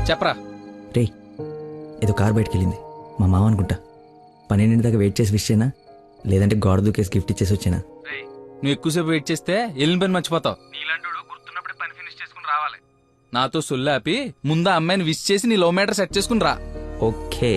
చెప్పరా. రే ఏదో కార్ బయటకు వెళ్ళింది, మా మామ అనుకుంటా. 12 దాకా వెయిట్ చేసి విష్ చేయనా, లేదంటే గోడ దూకేసి గిఫ్ట్ ఇచ్చేసి వచ్చేనా? నువ్వు ఎక్కువసేపు వెయిట్ చేస్తే వెళ్ళిన పని మర్చిపోతావు. నీలాంటి గుర్తున్నప్పుడే పని ఫినిష్ చేసుకుని రావాలి. నాతో సొల్లాపి ముందు ఆ అమ్మాయిని విష్ చేసి నీ లవ్ మ్యాటర్ సెట్ చేసుకుని రా. ఓకే.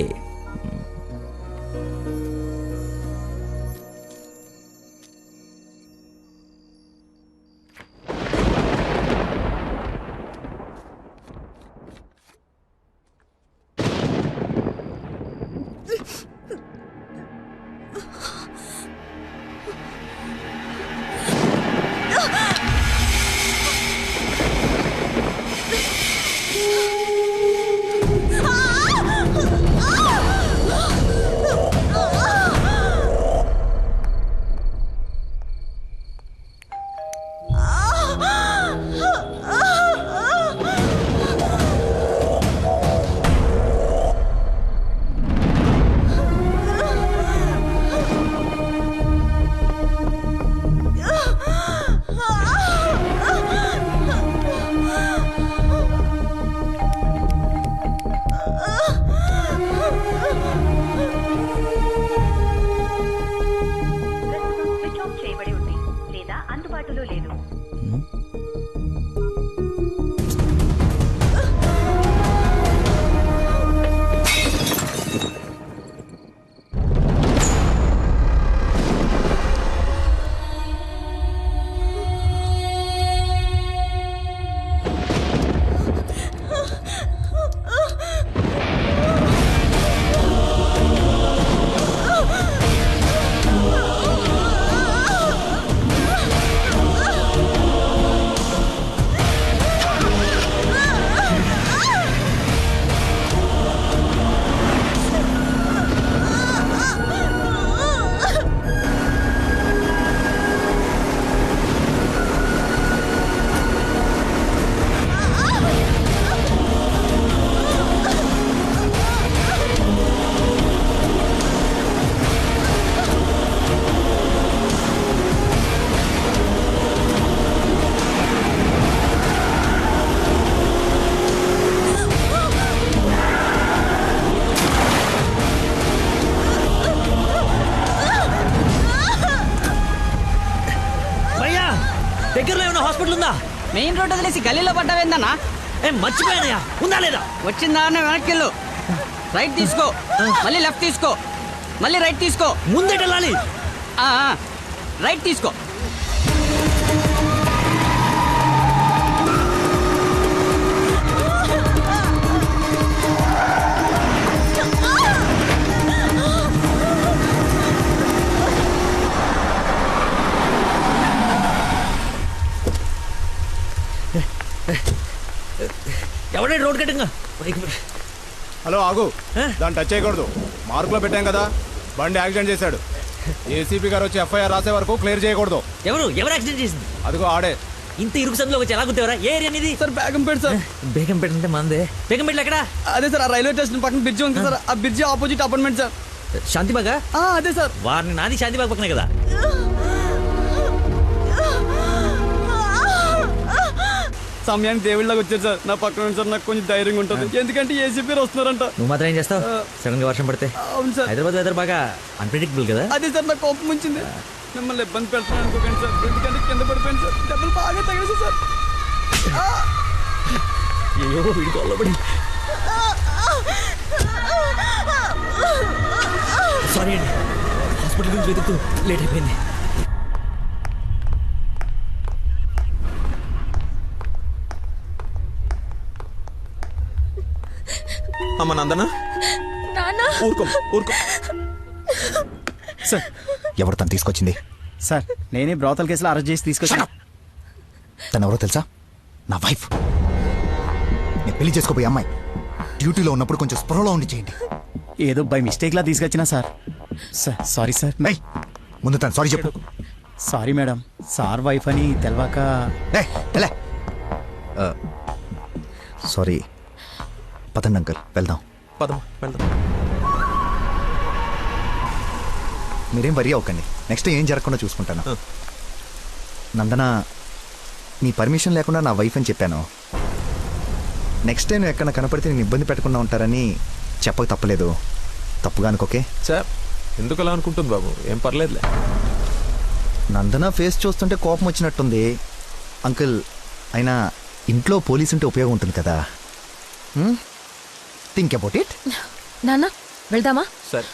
దగ్గరలో ఏమైనా హాస్పిటల్ ఉందా? మెయిన్ రోడ్ వదిలేసి గల్లీలో పడ్డావేందన్నా? మర్చిపోయానయా, ఉందా లేదా? వచ్చిందా అన్న వెనక్కి వెళ్ళు. రైట్ తీసుకో, మళ్ళీ లెఫ్ట్ తీసుకో, మళ్ళీ రైట్ తీసుకో. ముందేట వెళ్ళాలి. రైట్ తీసుకో. ఎవడే రోడ్ కట్టింగా? హలో ఆగు, దాన్ని టచ్ చేయకూడదు. మార్కులో పెట్టాం కదా, బండి యాక్సిడెంట్ చేశాడు. ఏసీపీ గారు వచ్చి ఎఫ్ఐఆర్ రాసే వరకు క్లియర్ చేయకూడదు. ఎవరు యాక్సిడెంట్ చేసింది? అదిగో ఆడే. ఇంత ఇరుకు సందులో వచ్చి ఎలా గుర్తేవరా? ఏ ఏరియా అనేది? Sir Begumpet sir. బేగంపేట అంటే మందే. బేగంపేటలో ఎక్కడ? అదే సార్, ఆ రైల్వే స్టేషన్ పక్కన బ్రిడ్జి ఉంది సార్, ఆ బ్రిడ్జి ఆపోజిట్ అపార్ట్మెంట్ సార్. శాంతిబాగా? అదే సార్. వారిని నాది శాంతిబాగ్ పక్కనే కదా. సమయానికి దేవుళ్ళకి వచ్చారు సార్. నా పక్కన సార్ నాకు కొంచెం ధైర్యంగా ఉంటుంది, ఎందుకంటే ఏసీపీ వస్తున్నారంట. నువ్వు మాత్రం ఏం చేస్తావు? సడన్ గా వర్షం పడితే? అవును సార్. హైదరాబాద్ వెదర్ బాగా అన్ప్రెడిక్టబుల్ కదా. అదే సార్, నాకు కోపం వచ్చింది. మిమ్మల్ని ఇబ్బంది పెడుతున్నాను అనుకోకండి సార్, ఎందుకంటే కింద పడిపోయింది సార్, డబ్బులు బాగా తగిలి సార్. అయ్యో వీడికి అల్లబడి. సారీ అండి, హాస్పిటల్ గురించి వెతుకుతూ లేట్ అయిపోయింది. అమ్మ నందనా, ఊరుకో ఊరుకో. సార్, ఎవరు తను తీసుకొచ్చింది? సార్ నేనే బ్రోతల్ కేసులో అరెస్ట్ చేసి తీసుకొచ్చాను. తను ఎవరో తెలుసా? నా వైఫ్. నేను పెళ్లి చేసుకోబోయే అమ్మాయి. డ్యూటీలో ఉన్నప్పుడు కొంచెం స్పృహలో ఉండి చేయండి. ఏదో బై మిస్టేక్ లా తీసుకొచ్చినా సార్. Sorry sir. నై ముందు తను సారీ చెప్పు. సారీ మేడం, సార్ వైఫ్ అని తెలవాక. సారీ. పదండి అంకుల్, వెళ్దాం. పదమ్మా వెళ్దాం. మీరేం వరి అవ్వకండి, నెక్స్ట్ ఏం జరగకుండా చూసుకుంటాను. నందన, నీ పర్మిషన్ లేకుండా నా వైఫ్ అని చెప్పాను. నెక్స్ట్ టైం ఎక్కడ కనపడితే నేను ఇబ్బంది పెట్టకుండా ఉంటారని చెప్పక తప్పలేదు. తప్పుగా అనుకోకే. సార్ ఎందుకు అలా అనుకుంటుంది బాబు, ఏం పర్లేదులే. నందన ఫేస్ చూస్తుంటే కోపం వచ్చినట్టుంది. అంకుల్ అయినా ఇంట్లో పోలీస్ ఉంటే ఉపయోగం ఉంటుంది కదా. Think about it. నాన్న వెళ్దామా? సరే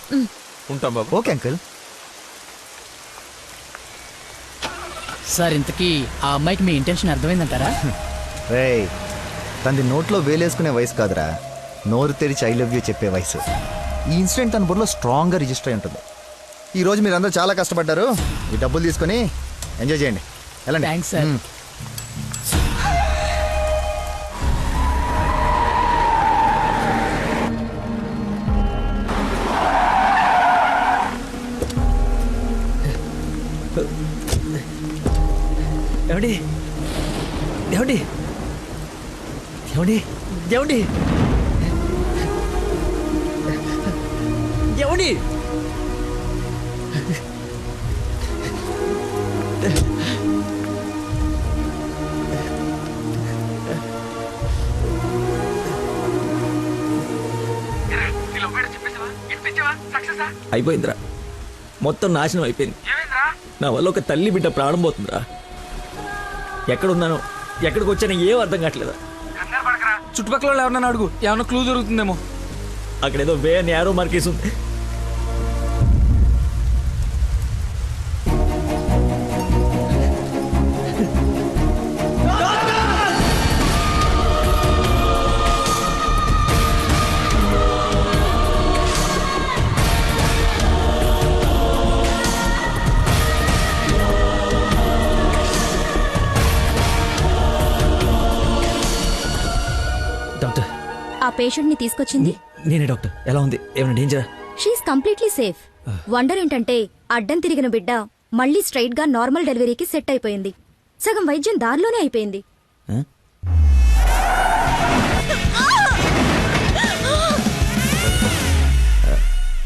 ఉంటాం బాబు. Okay uncle. సార్ ఇంతకీ ఆ అమ్మాయికి మీ ఇంటెన్షన్ అర్థమైందంటారా? రేయ్, తనది నోట్లో వేలేసుకునే వయసు కాదురా, నోరు తెరిచి ఐ లవ్ యూ చెప్పే వయసు. ఈ ఇన్సిడెంట్ తన బుర్రలో స్ట్రాంగ్గా రిజిస్టర్ అయి ఉంటుంది. ఈరోజు మీరందరూ చాలా కష్టపడ్డారు. ఈ డబ్బులు తీసుకొని ఎంజాయ్ చేయండి. వెళ్ళండి. Thanks sir. ఏమండి ఏమండి ఏమండి ఏమండి ఏమండి అయిపోయిందిరా, మొత్తం నాశనం అయిపోయింది. నా వల్ల ఒక తల్లి బిడ్డ ప్రాణం పోతుందిరా. ఎక్కడున్నానో ఎక్కడికి వచ్చానో ఏం అర్థం కావట్లేదా. చుట్టుపక్కల వాళ్ళు ఎవరన్నా అడుగు, ఏమన్నా క్లూ దొరుకుతుందేమో. అక్కడ ఏదో వే అని యారో మార్కేసి ఉంది. డాక్టర్, ఆ పేషెంట్ ని తీసుకొచ్చింది నేనే డాక్టర్. ఎలా ఉంది? ఏమైనా డేంజరా? She's completely safe. వండర్ ఏంటంటే అడ్డం తిరిగిన బిడ్డ మళ్ళీ స్ట్రైట్ గా నార్మల్ డెలివరీకి సెట్ అయిపోయింది. సగం వైద్యం దారిలోనే అయిపోయింది.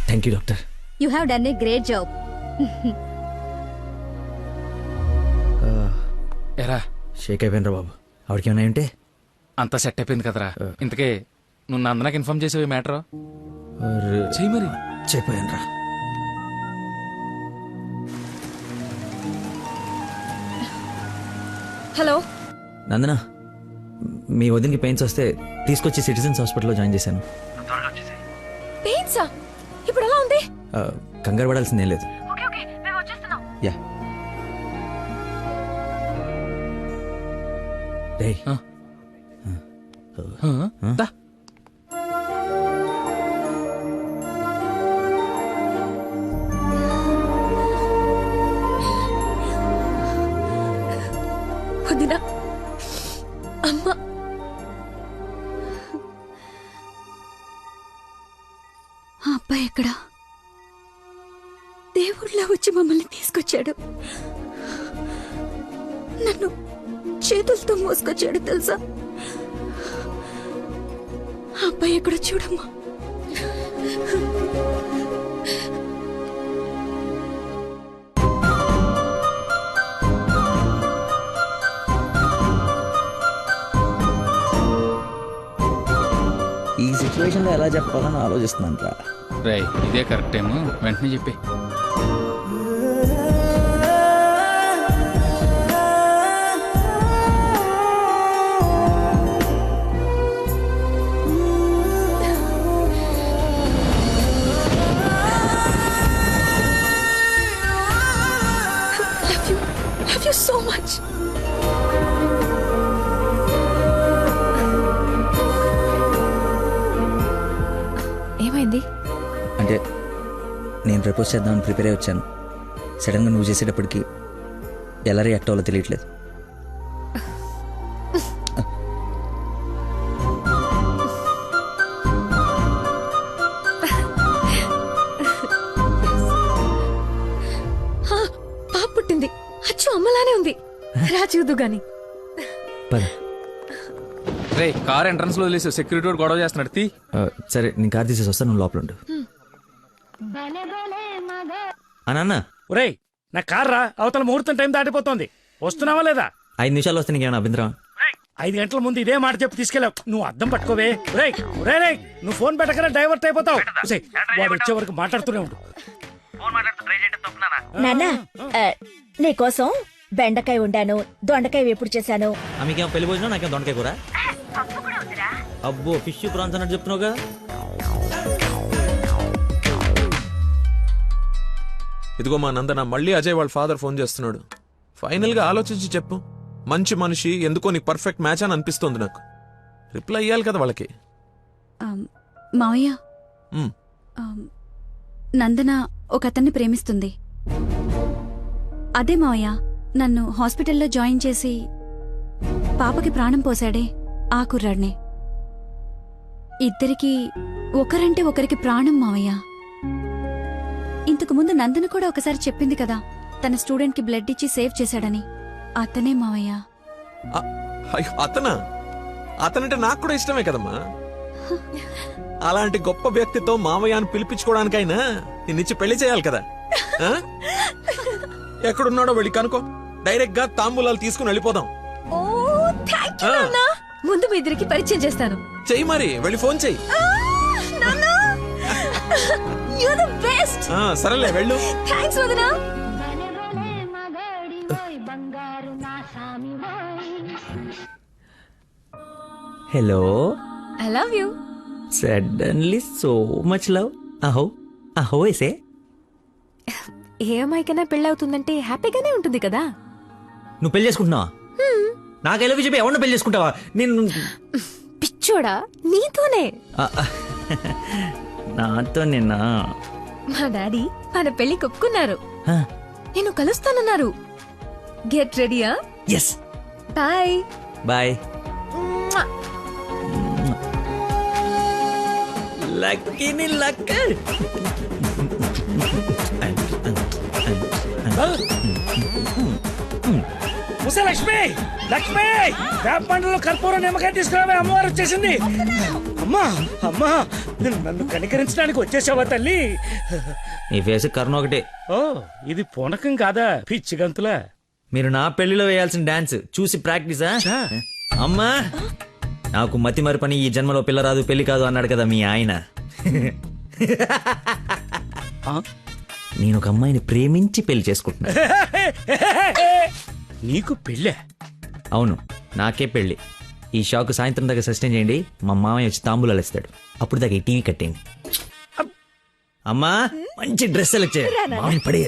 Thank you doctor. You have done a great job. ఎరా షేక్ అయిపోయినరా బాబు. ఆవిడకి ఏమైనా ఉంటే అంతా సెట్ అయిపోయింది కదరా. ఇంతకే నువ్వు నందనకి ఇన్ఫార్మ్ చేసేవి మ్యాటర్ చెయ్యి మరి. చెప్పాను రా. హలో నందన, మీ వదినకి పెయిన్స్ వస్తే తీసుకొచ్చి సిటిజన్స్ హాస్పిటల్లో జాయిన్ చేశాను. పెయిన్సా? ఇప్పుడు ఎలా ఉంది? కంగారు పడాల్సిందేం లేదు. యా రేయ్, దా. వదినా, అమ్మ, ఆ అబ్బాయి ఎక్కడా? దేవుళ్ళ వచ్చి మమ్మల్ని తీసుకొచ్చాడు. నన్ను చేతులతో మోసుకొచ్చాడు తెలుసా? ఆ అబ్బాయి ఎక్కడ చూడమ్మా. ఈ సిచ్యువేషన్లో ఎలా చెప్పాలని ఆలోచిస్తున్నాను రా. రేయ్, ఇదే కరెక్ట్ టైం, వెంటనే చెప్పి. Love you so much. ఏమైంది? అంటే నేను ప్రపోజ్ చేద్దామని ప్రిపేర్ అయి వచ్చాను. సడన్గా నువ్వు చేసేటప్పటికి ఎలా రియాక్ట్ అవ్వాలో తెలియట్లేదు. పాప పుట్టింది. అచ్చు అమ్మలానే ఉంది. రా చూద్దు గాని. పద. రే, కార్ ఎంట్రన్స్ లో వదిలేసి సెక్యూరిటీ వాడు గొడవ చేస్తున్నాడు. తీ. సరే, నేను కార్ తీసేసి వస్తాను, నువ్వు లోపల ఉండు. నాన్న, ఒరేయ్, నా కార్ రా, అవతల ముహూర్తం టైం దాటిపోతోంది. వస్తున్నావా లేదా? 5 నిమిషాలు వస్తే నీకేమైనా అభ్యంతరం? 5 గంటల ముందు ఇదే మాట చెప్పి తీసుకెళ్ళావు. నువ్వు అద్దం పట్టుకోవే. రేయ్ రేయ్ నువ్వు ఫోన్ పెట్టకనే డైవర్ట్ అయిపోతావు. ఉసేయ్, వాడు వచ్చే వరకు మాట్లాడుతూనే ఉండు. నాన్న నీకోసం బెండకాయ వండాను, దొండకాయ వేపుడు చేశాను. మీకేమో పెళ్లి భోజనం, నాకేమో దొండకాయ కూర. అబ్బో ఫిష్ ప్రాన్స్ అన్నట్టు చెప్తున్నావుగా. ఇదిగో మా నందన, మళ్ళీ అజయ్ వాళ్ళ ఫాదర్ ఫోన్ చేస్తున్నాడు. ఫైనల్ గా ఆలోచించి చెప్పు. మంచి మనిషి, ఎందుకో నీకు పర్ఫెక్ట్ మ్యాచ్ అని అనిపిస్తుంది నాకు. రిప్లై ఇయ్యాలి కదా వాళ్ళకి. మావయ్య ఉమ్, నందన ఒక అతన్ని ప్రేమిస్తుంది. అదే మావయ్య నన్ను హాస్పిటల్లో జాయిన్ చేసి పాపకి ప్రాణం పోసాడే ఆ కుర్రాడినే. ఇద్దరికి ఒకరంటే ఒకరికి ప్రాణం మావయ్య. ఇంతకు ముందు నందన కూడా ఒకసారి చెప్పింది కదా, తన స్టూడెంట్ కి బ్లడ్ ఇచ్చి సేవ్ చేశాడని. అతనే మావయ్య. అయ్యో, అతనంటే నాకు కూడా ఇష్టమే కదమ్మా. అలాంటి గొప్ప వ్యక్తితో మావయ్య అని పిలిపించుకోవడానికైనా నిన్నిచ్చి పెళ్లి చేయాలి కదా. ఆ? ఎక్కడున్నాడో వెళ్ళి కనుకో. డైరెక్ట్ గా తాంబూలాలు తీసుకుని వెళ్ళిపోదాం. ముందు మీ ఇద్దరికి పరిచయం చేస్తాను. చెయ్యి మరి, వెళ్ళి ఫోన్ చెయ్యి. సరేలే వెళ్ళు. Hello, I love you. Suddenly so much love. అహో అహో వేసే. ఏ అమ్మాయికైనా పెళ్ళవుతుందంటే హ్యాపీగానే ఉంటుంది కదా. నువ్వు పెళ్లి చేసుకుంటున్నావా? నాకు ఎలా చెప్పి ఎవరిని పెళ్లి చేసుకుంటావా? నేను పిచ్చోడా నీతోనే. నాతో నిన్న మా డాడీ మన పెళ్లి ఒప్పుకున్నారు. నేను కలుస్తానన్నారు. గెట్ రెడీయా? ఎస్. Bye bye. లక్కీని లక్క. ముసే లక్ష్మి, లక్ష్మి వేప పండ్లలో కర్పూరం నిమ్మకాయ తీసుకురావే, అమ్మవారు వచ్చేసింది. అమ్మా అమ్మా, నన్ను కనికరించడానికి వచ్చేసావా తల్లి? నీ ఫేస్ కరుణ ఒకటే. ఓ, ఇది పూనకం కాదా పిచ్చి గంతులా? మీరు నా పెళ్లిలో వేయాల్సిన డాన్స్ చూసి ప్రాక్టీసా? అమ్మా, నాకు మతి మరి పని, ఈ జన్మలో పిల్ల రాదు పెళ్లి కాదు అన్నాడు కదా మీ ఆయన. నేను ఒక అమ్మాయిని ప్రేమించి పెళ్లి చేసుకుంటున్నా. నీకు పెళ్ళే? అవును, నాకే పెళ్లి. ఈ షాక్ సాయంత్రం దాకా సస్టైన్ చేయండి. మా మామయ్య వచ్చి తాంబూలాలు ఇస్తాడు. అప్పుడు దాకా ఈ టీవీ కట్టేయండి. అమ్మా, మంచి డ్రెస్ సెలెక్ట్ చేయాలి. మామయ్య పడేయాలి.